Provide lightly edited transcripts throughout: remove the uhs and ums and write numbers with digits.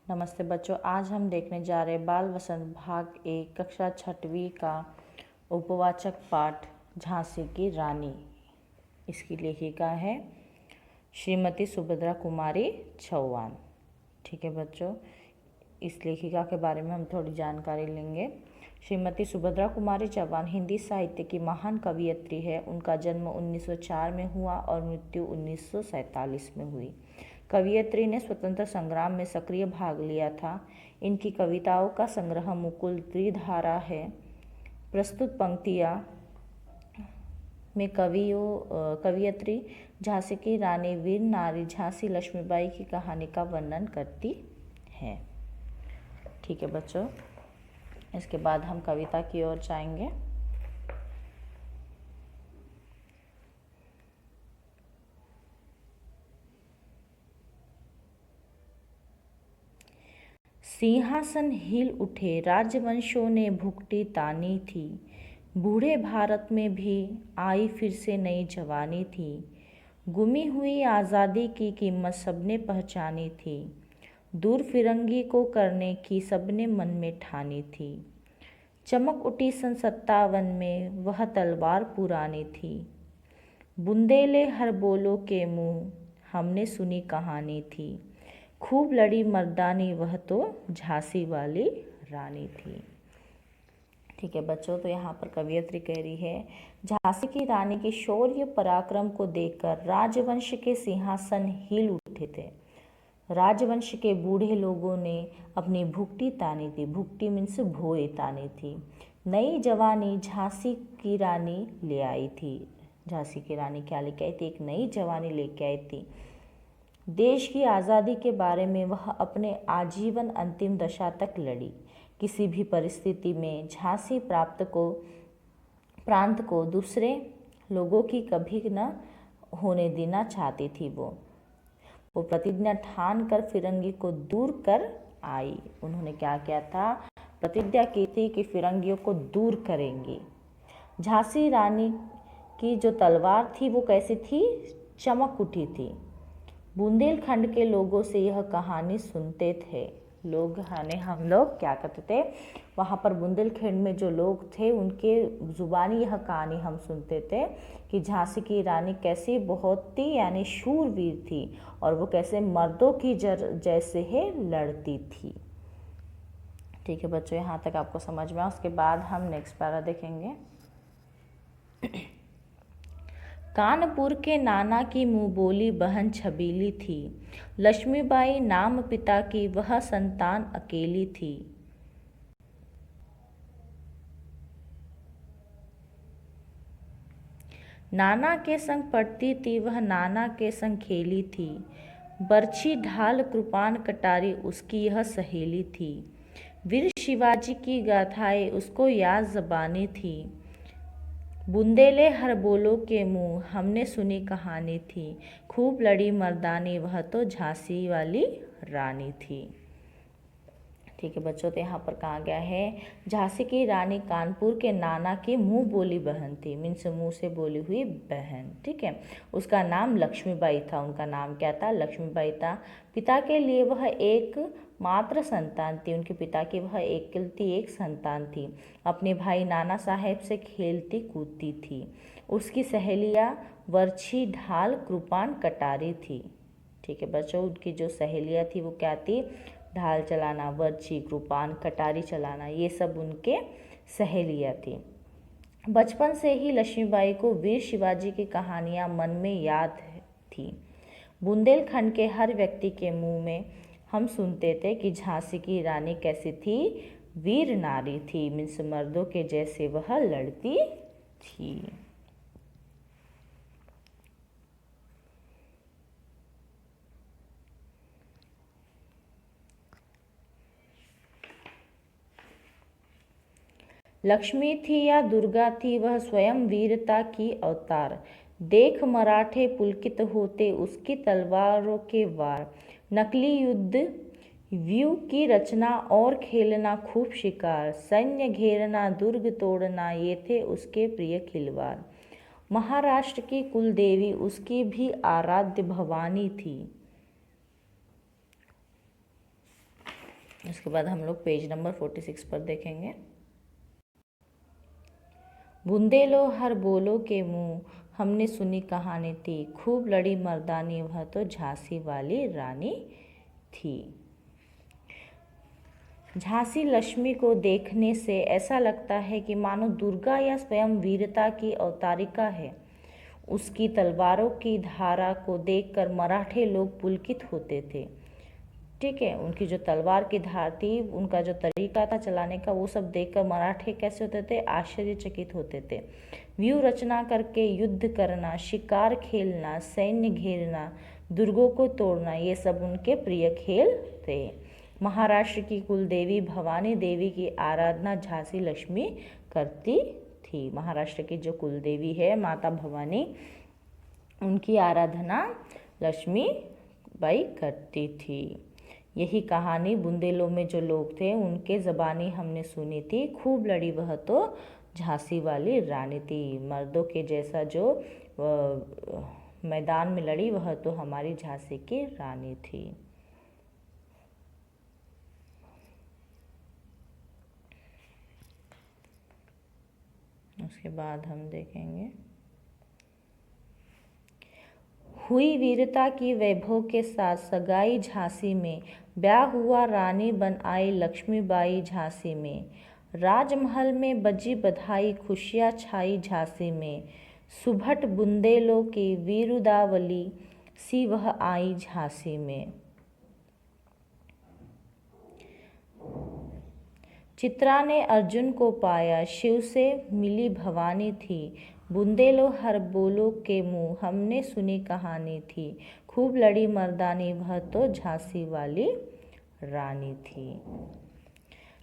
नमस्ते बच्चों, आज हम देखने जा रहे बाल वसंत भाग 1 कक्षा 6वीं का उपवाचक पाठ झांसी की रानी। इसकी लेखिका है श्रीमती सुभद्रा कुमारी चौहान। ठीक है बच्चों, इस लेखिका के बारे में हम थोड़ी जानकारी लेंगे। श्रीमती सुभद्रा कुमारी चौहान हिंदी साहित्य की महान कवयित्री है। उनका जन्म 1904 में हुआ और मृत्यु 1947 में हुई। कवयित्री ने स्वतंत्र संग्राम में सक्रिय भाग लिया था। इनकी कविताओं का संग्रह मुकुल त्रिधारा है। प्रस्तुत पंक्तियाँ में कवयित्री झांसी की रानी वीर नारी झांसी लक्ष्मीबाई की कहानी का वर्णन करती है। ठीक है बच्चों, इसके बाद हम कविता की ओर जाएंगे। सिंहासन हिल उठे, राजवंशों ने भुगती तानी थी। बूढ़े भारत में भी आई फिर से नई जवानी थी। गुमी हुई आज़ादी की कीमत सबने पहचानी थी। दूर फिरंगी को करने की सबने मन में ठानी थी। चमक उठी सन 57 में वह तलवार पुरानी थी। बुंदेले हर बोलो के मुँह हमने सुनी कहानी थी। खूब लड़ी मर्दानी वह तो झांसी वाली रानी थी। ठीक है बच्चों, तो यहाँ पर कवयित्री कह रही है, झांसी की रानी के शौर्य पराक्रम को देखकर राजवंश के सिंहासन हिल उठे थे। राजवंश के बूढ़े लोगों ने अपनी भुगटी तानी थी। भुगटी मीन्स भोए तानी थी। नई जवानी झांसी की रानी ले आई थी। झांसी की रानी क्या लेके आई थी? एक नई जवानी लेके आई थी। देश की आज़ादी के बारे में वह अपने आजीवन अंतिम दशा तक लड़ी। किसी भी परिस्थिति में झांसी प्रांत को दूसरे लोगों की कभी न होने देना चाहती थी। वो प्रतिज्ञा ठान कर फिरंगी को दूर कर आई। उन्होंने क्या किया था? प्रतिज्ञा की थी कि फिरंगियों को दूर करेंगी। झांसी रानी की जो तलवार थी वो कैसी थी? चमक उठी थी। बुंदेलखंड के लोगों से यह कहानी सुनते थे। हम लोग क्या करते थे? वहाँ पर बुंदेलखंड में जो लोग थे उनके जुबानी यह कहानी हम सुनते थे कि झांसी की रानी कैसी बहुत थी, यानी शूरवीर थी, और वो कैसे मर्दों की जैसे है लड़ती थी। ठीक है बच्चों, यहाँ तक आपको समझ में आया। उसके बाद हम नेक्स्ट पैरा देखेंगे। कानपुर के नाना की मुँह बोली बहन छबीली थी। लक्ष्मीबाई नाम पिता की वह संतान अकेली थी। नाना के संग पढ़ती थी वह, नाना के संग खेली थी। बरछी ढाल कृपान कटारी उसकी यह सहेली थी। वीर शिवाजी की गाथाएं उसको याद ज़बानी थी। बुंदेले हर बोलो के मुँह हमने सुनी कहानी थी। खूब लड़ी मर्दानी वह तो झांसी वाली रानी थी। ठीक है बच्चों, तो यहाँ पर कहा गया है झांसी की रानी कानपुर के नाना की मुँह बोली बहन थी। मीन्स मुँह से बोली हुई बहन। ठीक है, उसका नाम लक्ष्मीबाई था। उनका नाम क्या था? लक्ष्मीबाई था। पिता के लिए वह एक मात्र संतान थी। उनके पिता की वह एकलती एक संतान थी। अपने भाई नाना साहेब से खेलती कूदती थी। उसकी सहेलियाँ वर्छी ढाल कृपान कटारी थी। ठीक है बच्चों, उनकी जो सहेलियाँ थी वो क्या थी? ढाल चलाना, वर्छी, कृपान, कटारी चलाना, ये सब उनके सहेलियाँ थी। बचपन से ही लक्ष्मीबाई को वीर शिवाजी की कहानियाँ मन में याद थी। बुंदेलखंड के हर व्यक्ति के मुंह में हम सुनते थे कि झांसी की रानी कैसी थी? वीर नारी थी। मीन्स मर्दों के जैसे वह लड़ती थी। लक्ष्मी थी या दुर्गा थी वह स्वयं वीरता की अवतार। देख मराठे पुलकित होते उसकी तलवारों के वार। नकली युद्ध व्यू की रचना और खेलना खूब शिकार। सैन्य घेरना दुर्ग तोड़ना ये थे उसके प्रिय खिलवाड़। महाराष्ट्र की कुलदेवी उसकी भी आराध्य भवानी थी। उसके बाद हम लोग पेज नंबर 46 पर देखेंगे। बुंदेलो हर बोलो के मुँह, हमने सुनी कहानी थी, खूब लड़ी मर्दानी, वह तो झांसी वाली रानी थी। झांसी लक्ष्मी को देखने से ऐसा लगता है कि मानो दुर्गा या स्वयं वीरता की अवतारिका है। उसकी तलवारों की धारा को देखकर मराठे लोग पुलकित होते थे। ठीक है, उनकी जो तलवार की धार थी, उनका जो तरीका था चलाने का, वो सब देखकर मराठे कैसे होते थे, आश्चर्यचकित होते थे। व्यूह रचना करके युद्ध करना, शिकार खेलना, सैन्य घेरना, दुर्गों को तोड़ना, ये सब उनके प्रिय खेल थे। महाराष्ट्र की कुलदेवी भवानी देवी की आराधना झांसी लक्ष्मी करती थी। महाराष्ट्र की जो कुलदेवी है माता भवानी, उनकी आराधना लक्ष्मी बाई करती थी। यही कहानी बुंदेलों में जो लोग थे उनके ज़बानी हमने सुनी थी, खूब लड़ी वह तो झांसी वाली रानी थी। मर्दों के जैसा जो मैदान में लड़ी वह तो हमारी झांसी की रानी थी। उसके बाद हम देखेंगे, हुई वीरता की वैभव के साथ सगाई झांसी में, ब्याह हुआ रानी बन आई लक्ष्मीबाई झांसी में। राजमहल में बजी बधाई, खुशियाँ छाई झांसी में। सुभट बुंदेलों की वीरुदावली सी वह आई झांसी में। चित्रा ने अर्जुन को पाया, शिव से मिली भवानी थी। बुंदेलो हर बोलो के मुँह, हमने सुनी कहानी थी, खूब लड़ी मर्दानी, वह तो झांसी वाली रानी थी।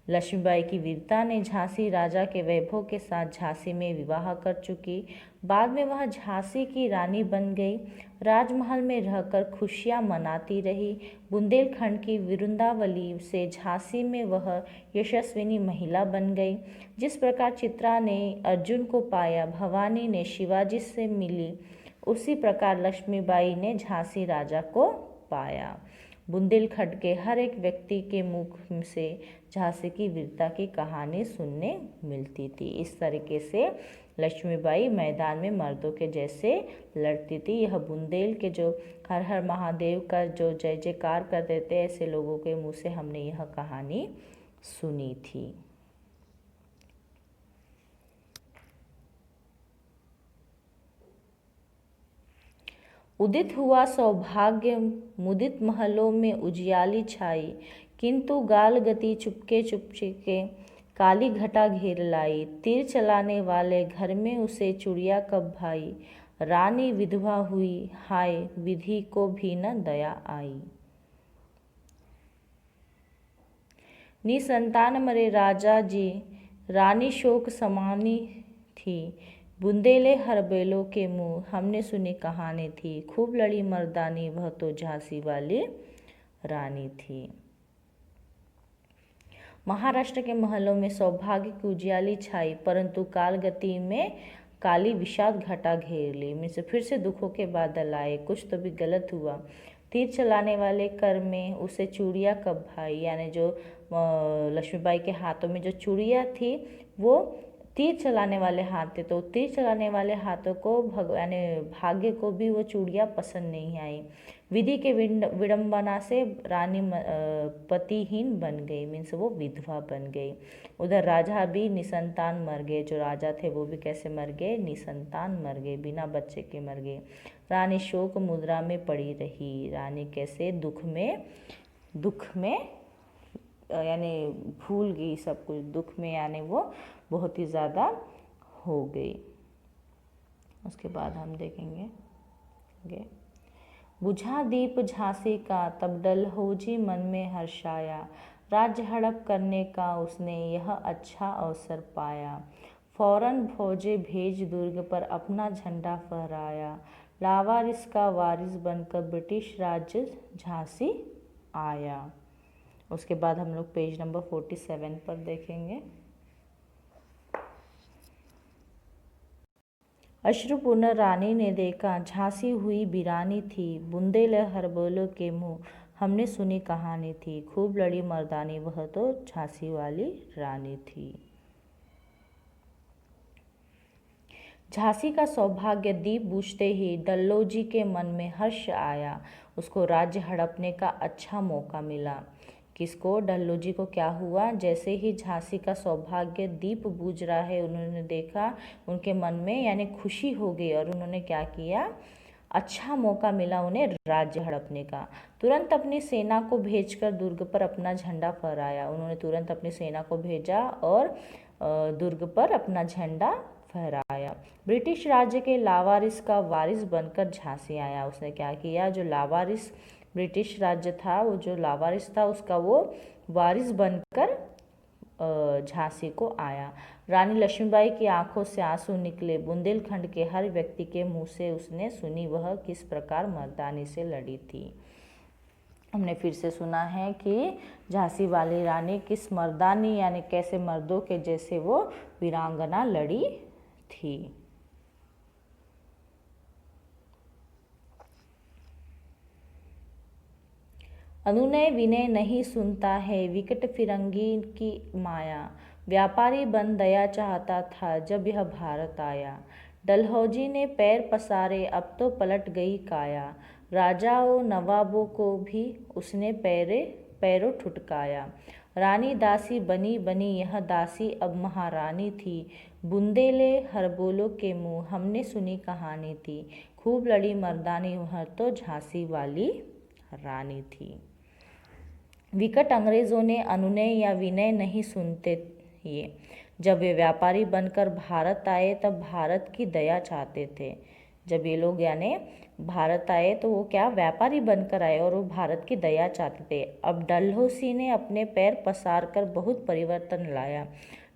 लक्ष्मीबाई की वीरता ने झांसी राजा के वैभव के साथ झांसी में विवाह कर चुकी। बाद में वह झांसी की रानी बन गई। राजमहल में रहकर खुशियां मनाती रही। बुंदेलखंड की वृंदावली से झांसी में वह यशस्विनी महिला बन गई। जिस प्रकार चित्रा ने अर्जुन को पाया, भवानी ने शिवाजी से मिली, उसी प्रकार लक्ष्मीबाई ने झांसी राजा को पाया। बुंदेलखंड के हर एक व्यक्ति के मुख से झांसी की वीरता की कहानी सुनने मिलती थी। इस तरीके से लक्ष्मीबाई मैदान में मर्दों के जैसे लड़ती थी। यह बुंदेल के जो हर हर महादेव का जो जय जयकार करते थे, ऐसे लोगों के मुँह से हमने यह कहानी सुनी थी। उदित हुआ सौभाग्य, मुदित महलों में उजियाली छाई, किंतु गाल गति चुपके चुपके काली घटा घेर लाई। तीर चलाने वाले घर में उसे चुड़िया कब भाई, रानी विधवा हुई, हाय विधि को भी न दया आई। निसंतान मरे राजा जी, रानी शोक समानी थी। बुंदेले हर बेलों के मुँह, हमने सुनी कहानी थी, खूब लड़ी मर्दानी, वह तो झांसी वाली रानी थी। महाराष्ट्र के महलों में सौभाग्य की उजियाली छाई, परंतु कालगति में काली विषाद घटा घेर ली। मीन्स फिर से दुखों के बादल आए, कुछ तो भी गलत हुआ। तीर चलाने वाले कर में उसे चूड़ियाँ कब भाई, यानी जो लक्ष्मीबाई के हाथों में जो चूड़ियाँ थी वो तीर चलाने वाले हाथ थे, तो तीर चलाने वाले हाथों को यानी भाग्य को भी वो चूड़ियाँ पसंद नहीं आई। विधि के विडंबना से रानी पतिहीन बन गई, मीन्स वो विधवा बन गई। उधर राजा भी निसंतान मर गए, जो राजा थे वो भी कैसे मर गए, निसंतान मर गए, बिना बच्चे के मर गए। रानी शोक मुद्रा में पड़ी रही। रानी कैसे दुख में यानी भूल गई सब कुछ, दुख में यानी वो बहुत ही ज़्यादा हो गई। उसके बाद हम देखेंगे, बुझा दीप झांसी का, तब डलहौजी मन में हर्षाया, राज्य हड़प करने का उसने यह अच्छा अवसर पाया। फौरन फौजे भेज दुर्ग पर अपना झंडा फहराया, लावारिस का वारिस बनकर ब्रिटिश राज्य झांसी आया। उसके बाद हम लोग पेज नंबर 47 पर देखेंगे, अश्रुपूर्ण रानी ने देखा, झांसी हुई वीरानी थी। बुंदेल हर बोलो के मुँह, हमने सुनी कहानी थी, खूब लड़ी मर्दानी वह तो झांसी वाली रानी थी। झांसी का सौभाग्य दीप बुझते ही डल्लौजी के मन में हर्ष आया। उसको राज्य हड़पने का अच्छा मौका मिला। किसको? डल्लौजी को। क्या हुआ? जैसे ही झांसी का सौभाग्य दीप बुझ रहा है, उन्होंने देखा, उनके मन में यानी खुशी हो गई और उन्होंने क्या किया? अच्छा मौका मिला उन्हें राज्य हड़पने का। तुरंत अपनी सेना को भेजकर दुर्ग पर अपना झंडा फहराया। उन्होंने तुरंत अपनी सेना को भेजा और दुर्ग पर अपना झंडा फहराया। ब्रिटिश राज्य के लावारिस का वारिस बनकर झांसी आया। उसने क्या किया? जो लावारिस ब्रिटिश राज्य था, वो जो लावारिस था उसका वो वारिस बनकर झांसी को आया। रानी लक्ष्मीबाई की आंखों से आंसू निकले। बुंदेलखंड के हर व्यक्ति के मुंह से उसने सुनी वह किस प्रकार मर्दानी से लड़ी थी। हमने फिर से सुना है कि झांसी वाली रानी किस मर्दानी यानी कैसे मर्दों के जैसे वो वीरांगना लड़ी थी। अनुनय विनय नहीं सुनता है, विकट फिरंगी की माया। व्यापारी बन दया चाहता था जब यह भारत आया। डलहौजी ने पैर पसारे, अब तो पलट गई काया। राजाओं नवाबों को भी उसने पैरों ठुटकाया। रानी दासी बनी बनी यह दासी अब महारानी थी। बुंदेले हरबोलों के मुँह हमने सुनी कहानी थी। खूब लड़ी मर्दानी वह तो झांसी वाली रानी थी। विकट अंग्रेजों ने अनुनय या विनय नहीं सुनते ये। जब वे व्यापारी बनकर भारत आए तब भारत की दया चाहते थे। जब ये लोग यानी भारत आए तो वो क्या? व्यापारी बनकर आए और वो भारत की दया चाहते थे। अब डल्हौसी ने अपने पैर पसार कर बहुत परिवर्तन लाया।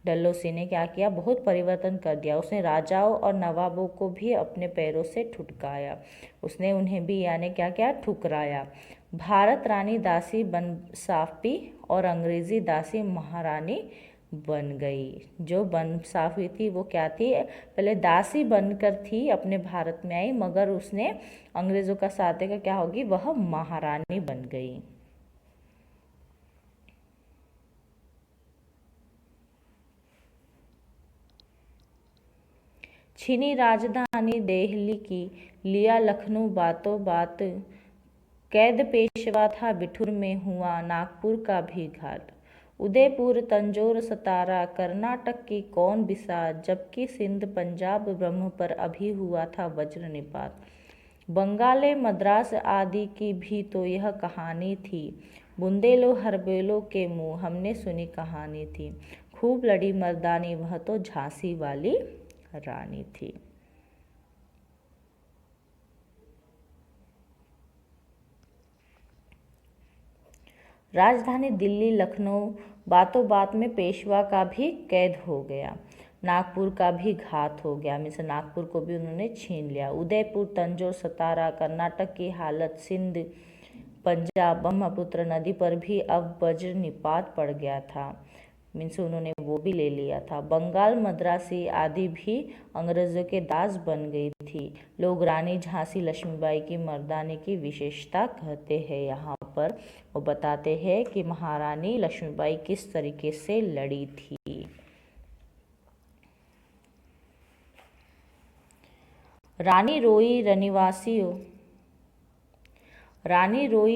डल्हौसी ने क्या किया? बहुत परिवर्तन कर दिया। उसने राजाओं और नवाबों को भी अपने पैरों से ठुटकाया। उसने उन्हें भी यानी क्या क्या? ठुकराया। भारत रानी दासी बन साफी और अंग्रेजी दासी महारानी बन गई। जो बन साफी थी वो क्या थी? पहले दासी बनकर थी, अपने भारत में आई, मगर उसने अंग्रेजों का साथ देकर क्या होगी? वह महारानी बन गई। छीनी राजधानी दिल्ली की, लिया लखनऊ बातों बात। कैद पेशवा था बिठूर में, हुआ नागपुर का भी घाट। उदयपुर तंजौर सतारा कर्नाटक की कौन बिसात, जबकि सिंध पंजाब ब्रह्म पर अभी हुआ था वज्र निपात। बंगाले मद्रास आदि की भी तो यह कहानी थी। बुंदेलो हरबोलों के मुँह हमने सुनी कहानी थी। खूब लड़ी मर्दानी वह तो झांसी वाली रानी थी। राजधानी दिल्ली लखनऊ बातों बात में पेशवा का भी कैद हो गया। नागपुर का भी घात हो गया, मीन्स नागपुर को भी उन्होंने छीन लिया। उदयपुर तंजौर सतारा कर्नाटक की हालत, सिंध पंजाब ब्रह्मपुत्र नदी पर भी अब वज्र निपात पड़ गया था, मीन्स उन्होंने वो भी ले लिया था। बंगाल मद्रासी आदि भी अंग्रेजों के दास बन गई थी। लोग रानी झांसी लक्ष्मीबाई की मर्दानी की विशेषता कहते हैं। यहाँ पर वो बताते हैं कि महारानी लक्ष्मीबाई किस तरीके से लड़ी थी। रानी रोई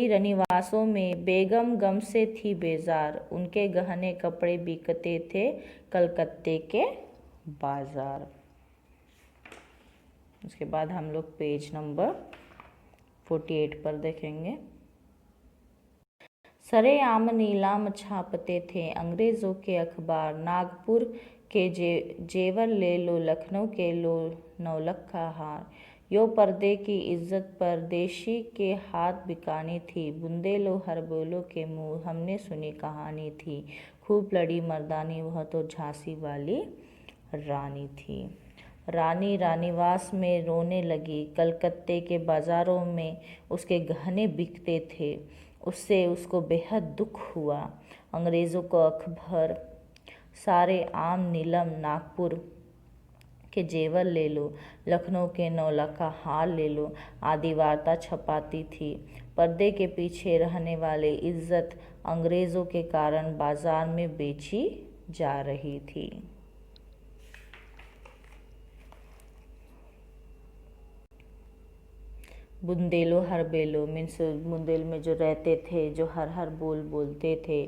रनिवासों में, बेगम गम से थी बेजार। उनके गहने कपड़े बिकते थे कलकत्ते के बाजार। उसके बाद हम लोग पेज नंबर 48 पर देखेंगे। सरेआम नीलाम छापते थे अंग्रेज़ों के अखबार। नागपुर के जेवर ले लो, लखनऊ के लो नौलखा हार। यो पर्दे की इज्जत परदेशी के हाथ बिकानी थी। बुंदेलो हरबोलों के मुँह हमने सुनी कहानी थी। खूब लड़ी मर्दानी वह तो झांसी वाली रानी थी। रानी रानीवास में रोने लगी। कलकत्ते के बाज़ारों में उसके गहने बिकते थे, उससे उसको बेहद दुख हुआ। अंग्रेज़ों को अखबार, सारे आम नीलम, नागपुर के जेवर ले लो, लखनऊ के नौलखा हार ले लो आदि वार्ता छपाती थी। पर्दे के पीछे रहने वाली इज्जत अंग्रेज़ों के कारण बाजार में बेची जा रही थी। बुंदेलो हरबेलो मीन्स बुंदेल में जो रहते थे, जो हर हर बोल बोलते थे,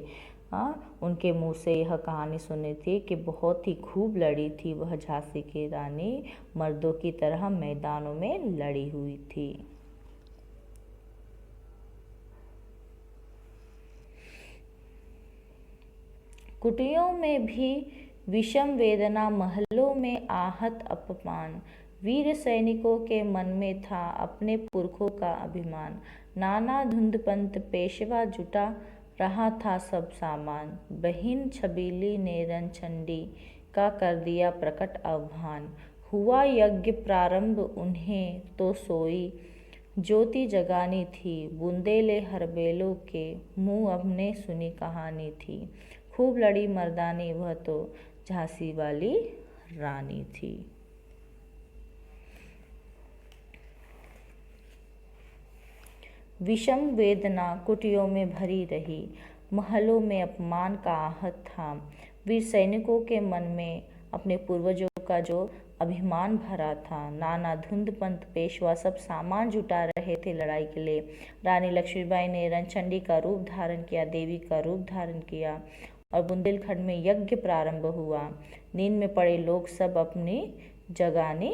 उनके मुंह से यह कहानी सुनी थी कि बहुत ही खूब लड़ी थी वह झांसी की रानी, मर्दों की तरह मैदानों में लड़ी हुई थी। कुटियों में भी विषम वेदना, महलों में आहत अपमान, वीर सैनिकों के मन में था अपने पुरखों का अभिमान। नाना धुंधपंत पेशवा जुटा रहा था सब सामान, बहिन छबीली ने रणचंडी का कर दिया प्रकट आह्वान। हुआ यज्ञ प्रारंभ उन्हें तो सोई ज्योति जगानी थी, बुंदेले हरबेलों के मुँह अब ने सुनी कहानी थी। खूब लड़ी मर्दानी वह तो झांसी वाली रानी थी। विषम वेदना कुटियों में भरी रही, महलों में अपमान का आहत था। वीर सैनिकों के मन में अपने पूर्वजों का जो अभिमान भरा था। नाना धुंधपंत पेशवा सब सामान जुटा रहे थे लड़ाई के लिए। रानी लक्ष्मीबाई ने रणचंडी का रूप धारण किया, देवी का रूप धारण किया और बुंदेलखंड में यज्ञ प्रारंभ हुआ। नींद में पड़े लोग सब अपनी जगानी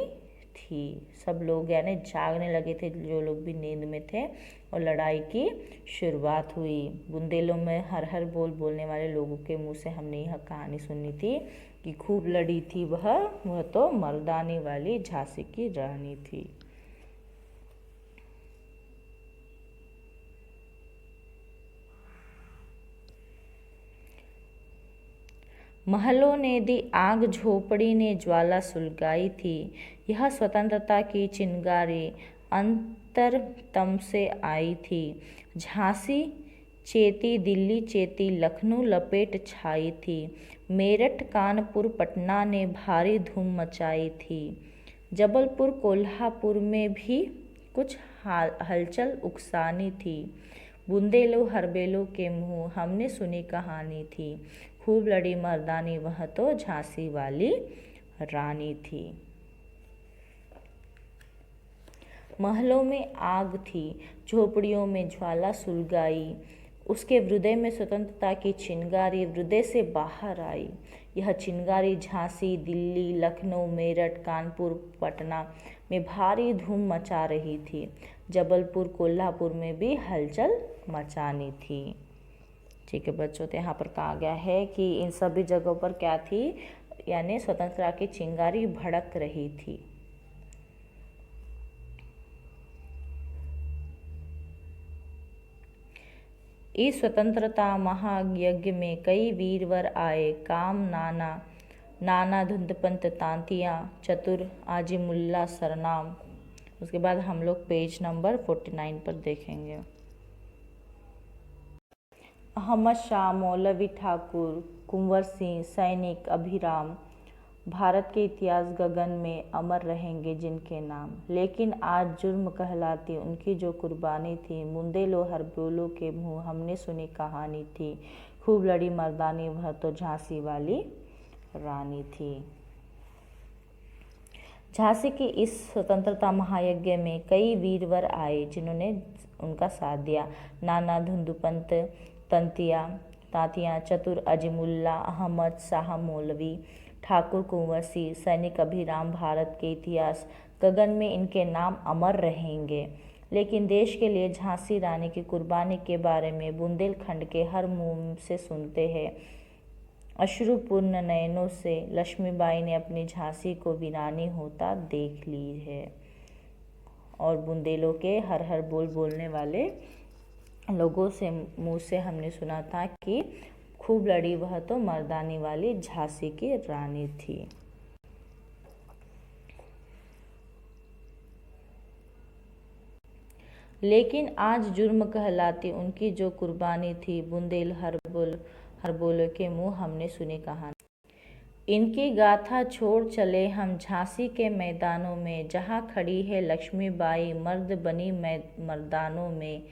थी। सब लोग यानी जागने लगे थे, जो लोग भी नींद में थे, और लड़ाई की शुरुआत हुई। बुंदेलों में हर हर बोल बोलने वाले लोगों के मुंह से हमने यह कहानी सुनी थी कि खूब लड़ी थी वह तो मर्दानी वाली झांसी की रानी थी। महलों ने दी आग, झोपड़ी ने ज्वाला सुलगाई थी। यह स्वतंत्रता की चिंगारी अंतरतम से आई थी। झांसी चेती, दिल्ली चेती, लखनऊ लपेट छाई थी। मेरठ कानपुर पटना ने भारी धूम मचाई थी। जबलपुर कोल्हापुर में भी कुछ हलचल उकसानी थी। बुंदेलो हरबेलों के मुँह हमने सुनी कहानी थी। खूब लड़ी मर्दानी वह तो झांसी वाली रानी थी। महलों में आग थी, झोपड़ियों में ज्वाला सुलगाई, उसके हृदय में स्वतंत्रता की चिंगारी हृदय से बाहर आई। यह चिंगारी झांसी, दिल्ली, लखनऊ, मेरठ, कानपुर, पटना में भारी धूम मचा रही थी। जबलपुर, कोल्हापुर में भी हलचल मचानी थी। ठीक है बच्चों, तो यहाँ पर कहा गया है कि इन सभी जगहों पर क्या थी, यानी स्वतंत्रता की चिंगारी भड़क रही थी। इस स्वतंत्रता महायज्ञ में कई वीरवर आए, काम नाना धुंधपंत, तांतिया चतुर, आजिमुल्ला सरनाम। उसके बाद हम लोग पेज नंबर 49 पर देखेंगे। अहमद शाह, मौलवी ठाकुर, कुंवर सिंह, सैनिक, अभिराम, भारत के इतिहास गगन में अमर रहेंगे जिनके नाम। लेकिन आज जुर्म कहलाती उनकी जो कुर्बानी थी। बुंदेलो हरबेलों के मुँह हमने सुनी कहानी थी। खूब लड़ी मर्दानी वह तो झांसी वाली रानी थी। झांसी के इस स्वतंत्रता महायज्ञ में कई वीरवर आए जिन्होंने उनका साथ दिया। नाना धुंधपंत, तांतिया चतुर, अजीमुल्ला, अहमद शाह, मौलवी ठाकुर, कुंवर सिंह, सैनिक, अभिराम, भारत के इतिहास गगन में इनके नाम अमर रहेंगे। लेकिन देश के लिए झांसी रानी की कुर्बानी के बारे में बुंदेलखंड के हर मुंह से सुनते हैं। अश्रुपूर्ण नयनों से लक्ष्मीबाई ने अपनी झांसी को वीरानी होता देख ली है। और बुंदेलों के हर हर बोल बोलने वाले लोगों से मुँह से हमने सुना था कि खूब लड़ी वह तो मर्दानी वाली झांसी की रानी थी। लेकिन आज जुर्म कहलाती उनकी जो कुर्बानी थी। बुंदेल हरबोलों के मुँह हमने सुनी कहानी। इनकी गाथा छोड़ चले हम झांसी के मैदानों में, जहाँ खड़ी है लक्ष्मीबाई मर्द बनी मर्दानों में।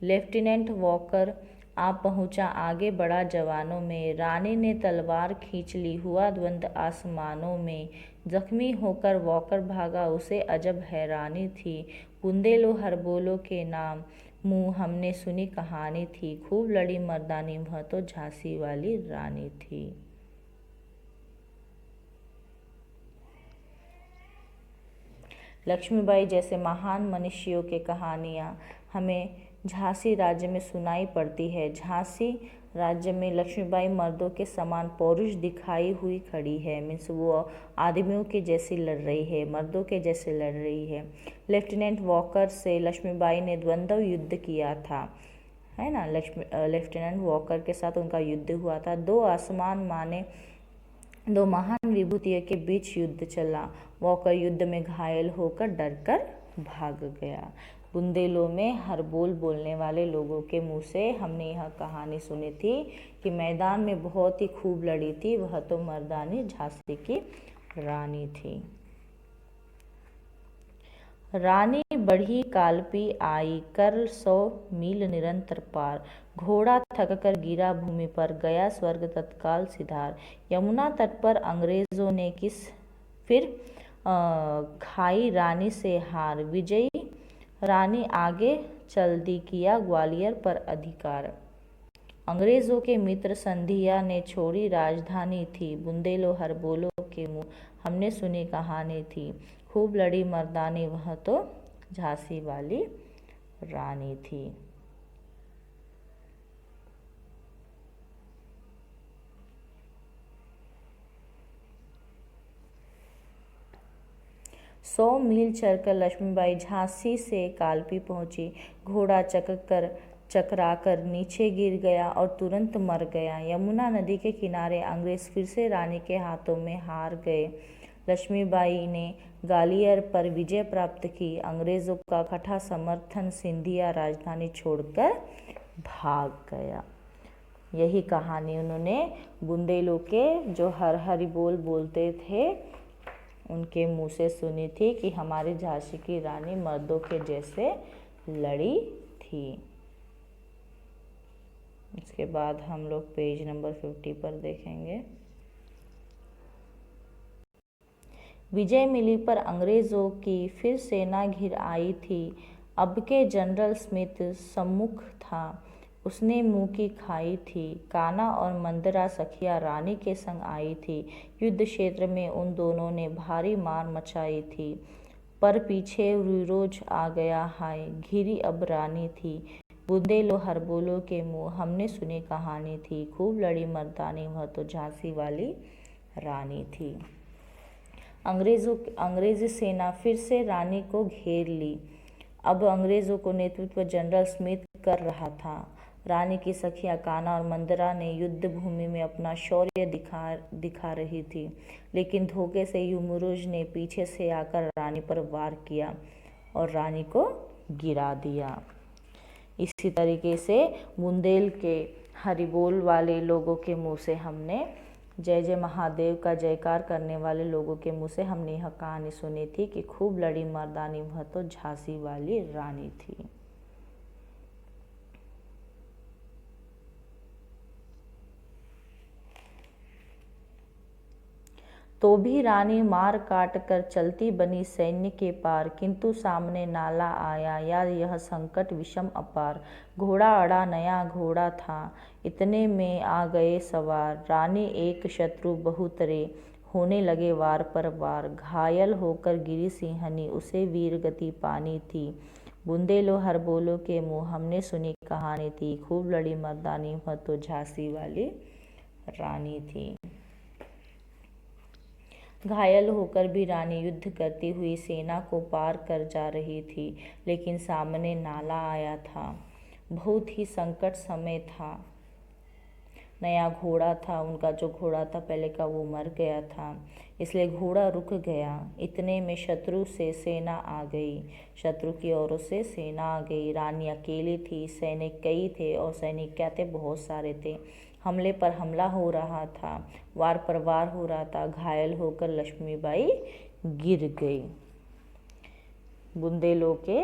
लेफ्टिनेंट वॉकर आ पहुंचा, आगे बढ़ा जवानों में। रानी ने तलवार खींच ली, हुआ द्वंद्व आसमानों में। जख्मी होकर वॉकर भागा, उसे अजब हैरानी थी। बुंदेलो हरबोलो के नाम मुँह हमने सुनी कहानी थी। खूब लड़ी मर्दानी, वह तो झांसी वाली रानी थी। लक्ष्मीबाई जैसे महान मनुष्यों के कहानियाँ हमें झांसी राज्य में सुनाई पड़ती है। झांसी राज्य में लक्ष्मीबाई मर्दों के समान पौरुष दिखाई हुई खड़ी है। मीन्स वो आदमियों के जैसी लड़ रही है, मर्दों के जैसे लड़ रही है। लेफ्टिनेंट वॉकर से लक्ष्मीबाई ने द्वंद्व युद्ध किया था, है ना। लेफ्टिनेंट वॉकर के साथ उनका युद्ध हुआ था। दो आसमान माने दो महान विभूतियों के बीच युद्ध चला। वॉकर युद्ध में घायल होकर डरकर भाग गया। बुंदेलो में हरबोल बोलने वाले लोगों के मुंह से हमने यह कहानी सुनी थी कि मैदान में बहुत ही खूब लड़ी थी, वह तो मर्दानी झांसी की रानी थी। रानी बढ़ी कालपी आई, कर 100 मील निरंतर पार। घोड़ा थक कर गिरा भूमि पर, गया स्वर्ग तत्काल सिधार। यमुना तट पर अंग्रेजों ने फिर खाई रानी से हार। विजयी रानी आगे चल दी, किया ग्वालियर पर अधिकार। अंग्रेजों के मित्र संधिया ने छोड़ी राजधानी थी। बुंदेलो हरबोलो के मुँह हमने सुनी कहानी थी। खूब लड़ी मर्दानी, वह तो झांसी वाली रानी थी। सौ मील चलकर लक्ष्मीबाई झांसी से कालपी पहुंची। घोड़ा चकराकर नीचे गिर गया और तुरंत मर गया। यमुना नदी के किनारे अंग्रेज फिर से रानी के हाथों में हार गए। लक्ष्मीबाई ने ग्वालियर पर विजय प्राप्त की। अंग्रेजों का कठा समर्थन सिंधिया राजधानी छोड़कर भाग गया। यही कहानी उन्होंने बुंदेलो के जो हरि बोल बोलते थे उनके मुंह से सुनी थी कि हमारी झांसी की रानी मर्दों के जैसे लड़ी थी। इसके बाद हम लोग पेज नंबर 50 पर देखेंगे। विजय मिली पर अंग्रेजों की फिर सेना घिर आई थी। अब के जनरल स्मिथ सम्मुख था, उसने मुंह की खाई थी। काना और मंदरा सखिया रानी के संग आई थी। युद्ध क्षेत्र में उन दोनों ने भारी मार मचाई थी, पर पीछे रुरोज आ गया, हाय घिरी अब रानी थी। बुंदेलो हरबोलो के मुँह हमने सुनी कहानी थी। खूब लड़ी मर्दानी, वह तो झांसी वाली रानी थी। अंग्रेजी सेना फिर से रानी को घेर ली। अब अंग्रेजों को नेतृत्व जनरल स्मिथ कर रहा था। रानी की सखियां काना और मंदरा ने युद्ध भूमि में अपना शौर्य दिखा रही थी, लेकिन धोखे से युमरुज ने पीछे से आकर रानी पर वार किया और रानी को गिरा दिया। इसी तरीके से बुंदेल के हरिबोल वाले लोगों के मुंह से हमने जय जय महादेव का जयकार करने वाले लोगों के मुंह से हमने यह कहानी सुनी थी कि खूब लड़ी मर्दानी, वह तो झांसी वाली रानी थी। तो भी रानी मार काट कर चलती बनी सैन्य के पार, किंतु सामने नाला आया या यह संकट विषम अपार। घोड़ा अड़ा नया घोड़ा था, इतने में आ गए सवार। रानी एक शत्रु बहुतरे, होने लगे वार पर वार। घायल होकर गिरी सिंहनी, उसे वीर गति पानी थी। बुंदेलो हरबोलो के मुँह हमने सुनी कहानी थी। खूब लड़ी मर्दानी, वह तो झांसी वाली रानी थी। घायल होकर भी रानी युद्ध करती हुई सेना को पार कर जा रही थी, लेकिन सामने नाला आया था। बहुत ही संकट समय था। नया घोड़ा था, उनका जो घोड़ा था पहले का वो मर गया था, इसलिए घोड़ा रुक गया। इतने में शत्रु से सेना आ गई, शत्रु की ओर से सेना आ गई। रानी अकेली थी, सैनिक कई थे और सैनिक क्या थे, बहुत सारे थे। हमले पर हमला हो रहा था, वार पर वार हो रहा था। घायल होकर लक्ष्मीबाई गिर गई। बुंदेलो के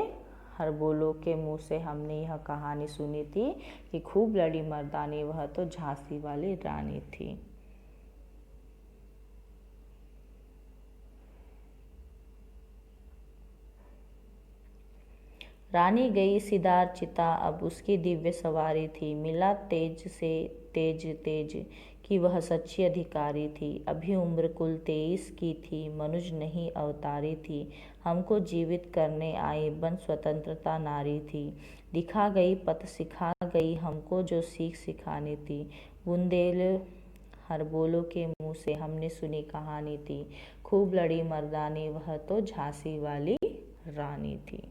हर बोलो के मुँह से हमने यह कहानी सुनी थी कि खूब लड़ी मर्दानी वह तो झांसी वाली रानी थी। रानी गई सिदार चिता, अब उसकी दिव्य सवारी थी। मिला तेज से तेज तेज कि वह सच्ची अधिकारी थी। अभी उम्र कुल 23 की थी, मनुज नहीं अवतारी थी। हमको जीवित करने आई बन स्वतंत्रता नारी थी। दिखा गई पथ सिखा गई हमको जो सीख सिखानी थी। बुंदेल हर बोलो के मुँह से हमने सुनी कहानी थी। खूब लड़ी मर्दानी वह तो झांसी वाली रानी थी।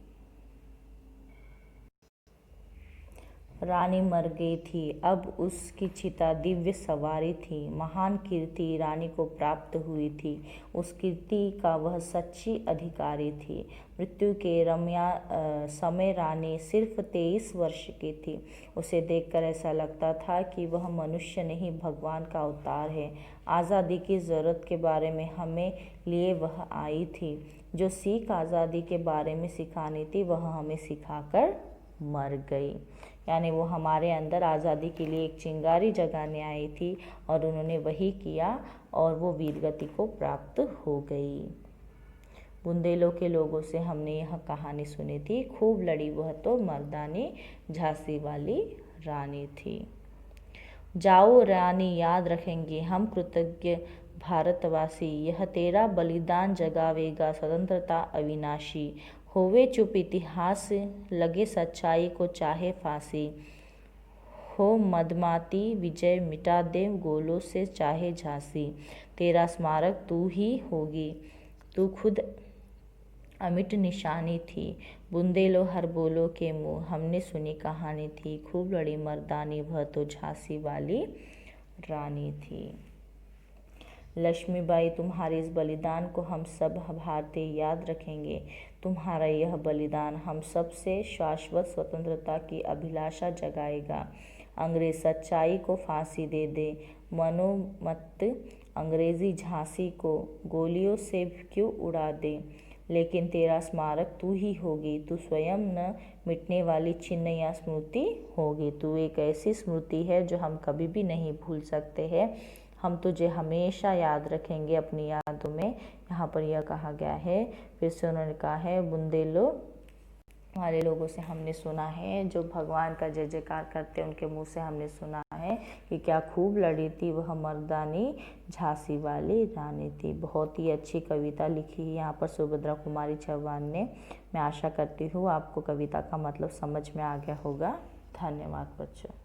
रानी मर गई थी, अब उसकी चिता दिव्य सवारी थी। महान कीर्ति रानी को प्राप्त हुई थी। उस कीर्ति का वह सच्ची अधिकारी थी। मृत्यु के रम्या समय रानी सिर्फ 23 वर्ष की थी। उसे देखकर ऐसा लगता था कि वह मनुष्य नहीं भगवान का अवतार है। आज़ादी की ज़रूरत के बारे में हमें लिए वह आई थी। जो सीख आज़ादी के बारे में सिखानी थी वह हमें सिखाकर मर गई। यानी वो हमारे अंदर आज़ादी के लिए एक चिंगारी जगाने आई थी और उन्होंने वही किया और वो वीरगति को प्राप्त हो गई। बुंदेलों के लोगों से हमने यह कहानी सुनी थी। खूब लड़ी वह तो मर्दानी झांसी वाली रानी थी। जाओ रानी याद रखेंगे हम कृतज्ञ भारतवासी, यह तेरा बलिदान जगावेगा स्वतंत्रता अविनाशी। होवे चुप इतिहास लगे सच्चाई को चाहे फांसी। हो मदमाती विजय मिटा दे गोलों से चाहे झांसी। तेरा स्मारक तू ही होगी, तू खुद अमिट निशानी थी। बुंदेलो हर बोलो के मुँह हमने सुनी कहानी थी। खूब लड़ी मर्दानी वह तो झांसी वाली रानी थी। लक्ष्मीबाई, तुम्हारे इस बलिदान को हम सब भारतीय याद रखेंगे। तुम्हारा यह बलिदान हम सब से शाश्वत स्वतंत्रता की अभिलाषा जगाएगा। अंग्रेज सच्चाई को फांसी दे दे, मनोमत अंग्रेजी झांसी को गोलियों से क्यों उड़ा दे, लेकिन तेरा स्मारक तू ही होगी, तू स्वयं न मिटने वाली चिन्ह या स्मृति होगी। तू एक ऐसी स्मृति है जो हम कभी भी नहीं भूल सकते हैं। हम तुझे हमेशा याद रखेंगे अपनी यादों में। यहाँ पर यह कहा गया है। फिर से उन्होंने कहा है, बुंदेलो वाले लोगों से हमने सुना है जो भगवान का जय जयकार करते हैं, उनके मुंह से हमने सुना है कि क्या खूब लड़ी थी वह मर्दानी झांसी वाली रानी थी। बहुत ही अच्छी कविता लिखी है यहाँ पर सुभद्रा कुमारी चौहान ने। मैं आशा करती हूँ आपको कविता का मतलब समझ में आ गया होगा। धन्यवाद बच्चों।